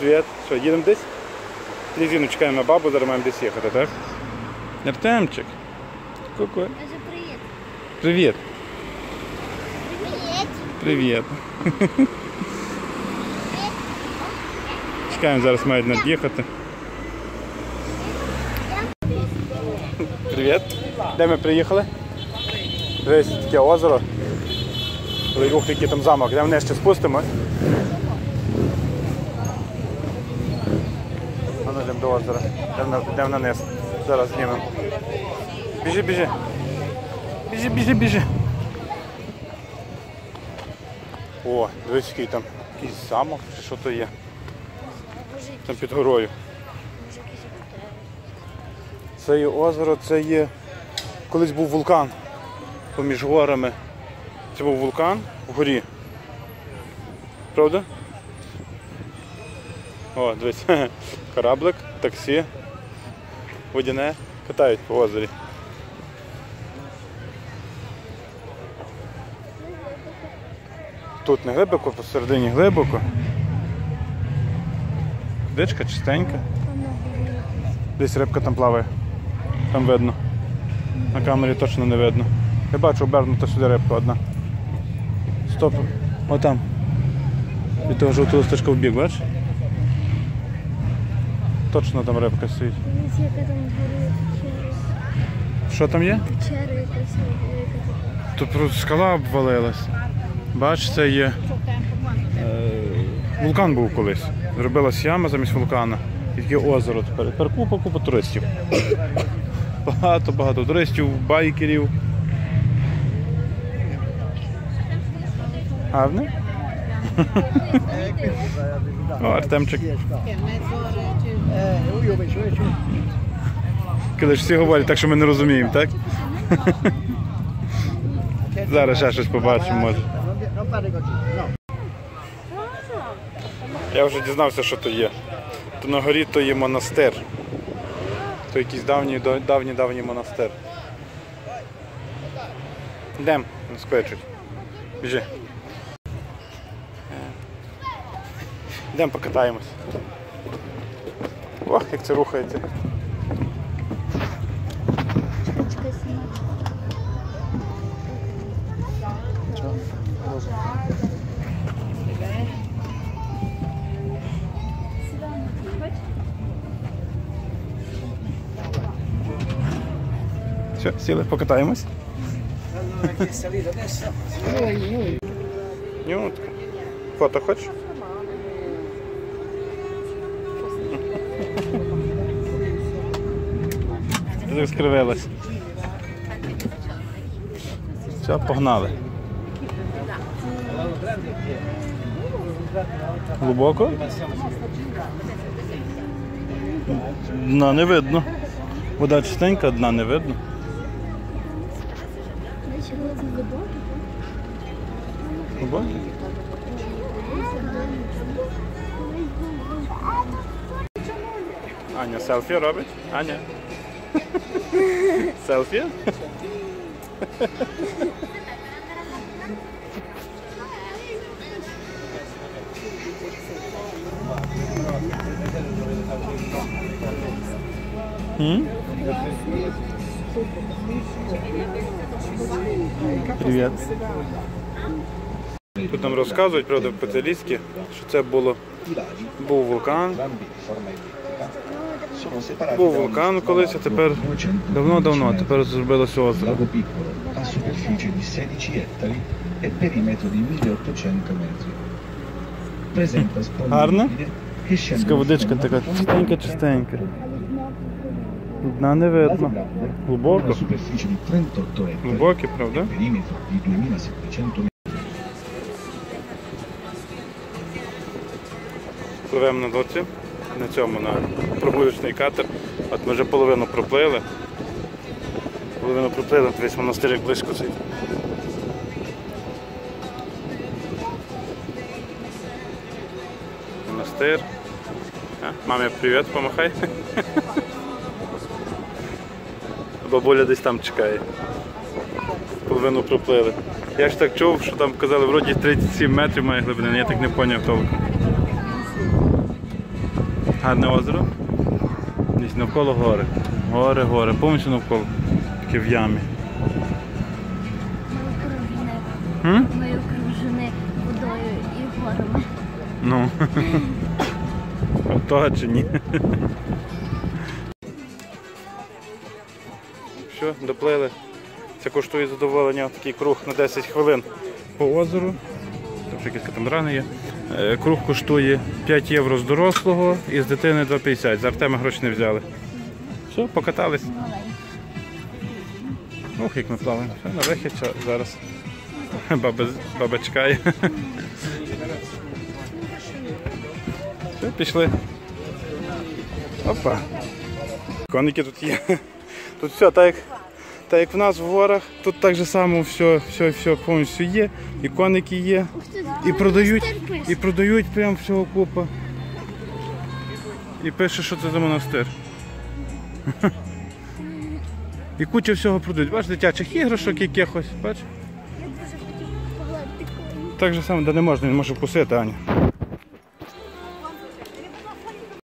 Привіт. Що, їдемо десь? Лізину чекаємо на бабу, зараз маємо десь їхати, так? Артемчик. Ку-ку. Привіт. Привіт. Привіт. Привіт. Чекаємо, зараз мають над'їхати. Привіт. Де ми приїхали? Дивись, таке озеро. Ух, який там замок. Де вниз ще спустимось? Ми йдемо до озера. Йдемо на низ. Зараз знімемо. Біжи, біжи. Біжи, біжи, біжи. О, дивись, який там якийсь замок, чи що то є. Там під горою. Це є озеро, це є... Колись був вулкан поміж горами. Це був вулкан вгорі. Правда? О, дивись, кораблик, таксі, водяне, катають по озері. Тут не глибоко, посередині глибоко. Дичка чистенька. Десь рибка там плаває. Там видно. На камері точно не видно. Я бачу, обернута сюди рибка одна. Стоп. Отам. Від того жовтого листочка в бік, бачиш? Точно там рибка стоїть. Що там є? Печера якась. Тут просто скала обвалилась. Бач, це є... Вулкан був колись. Зробилась яма замість вулкана. І таке озеро тепер. Тепер купа туристів. Багато туристів, байкерів. Гарно? О, Артемчик. Коли ж всі говорять, так що ми не розуміємо, так? Зараз ще щось побачимо, може. Я вже дізнався, що то є. То на горі то є монастир. То якийсь давній монастир. Йдемо, не скличуть. Біжи. Йдемо покатаємось. Ох, як це рухається. Все, сіли, покатаємось. Нютка. Фото хочеш? Ти так скривилась. Все, погнали. Глибоко? Дна не видно. Вода чистенька, дна не видно. Глибокий? Аня селфі робить? Аня? Селфі? Привіт. Тут нам розказують, правда, по-італійськи, що це був вулкан. Був вулкан колись, а тепер давно, тепер зробилося озеро. Гарно? Така водичка така чистенька. Дна не видно. Глибоко. Глибоке, правда? Пливемо на доці, на цьому, на прогулочний катер. От ми вже половину проплили. Весь монастир близько цей. Монастир. Мамі привіт, помахай. Бабуля десь там чекає. Половину проплили. Я ж так чув, що там казали, вроді 37 метрів має глибини, я так не зрозумів толком. Гарне озеро. Десь навколо гори. Гори, повністю навколо. Таке в ямі. Ми окружені водою і горами. Ну. От того чи ні? Все, доплили. Це коштує задоволення, такий круг на 10 хвилин по озеру. Там ще якісь катамарани є. Круг коштує 5 євро з дорослого і з дитини 2,50. За Артема гроші не взяли. Все, покатались. Ох, як ми плаваємо. Все, на вихід зараз. Баба чекає. Все, пішли. Опа. Коники тут є. Тут все так як в нас в горах, тут так же само все повністю є. І коники є. І продають прям всього купа. І пише, що це за монастир. І куча всього продають. Бачиш, дитячих іграшок якихось. Бачиш? Я дуже хотів погладити коні. Так же само, де не можна, він може вкусити, Аня.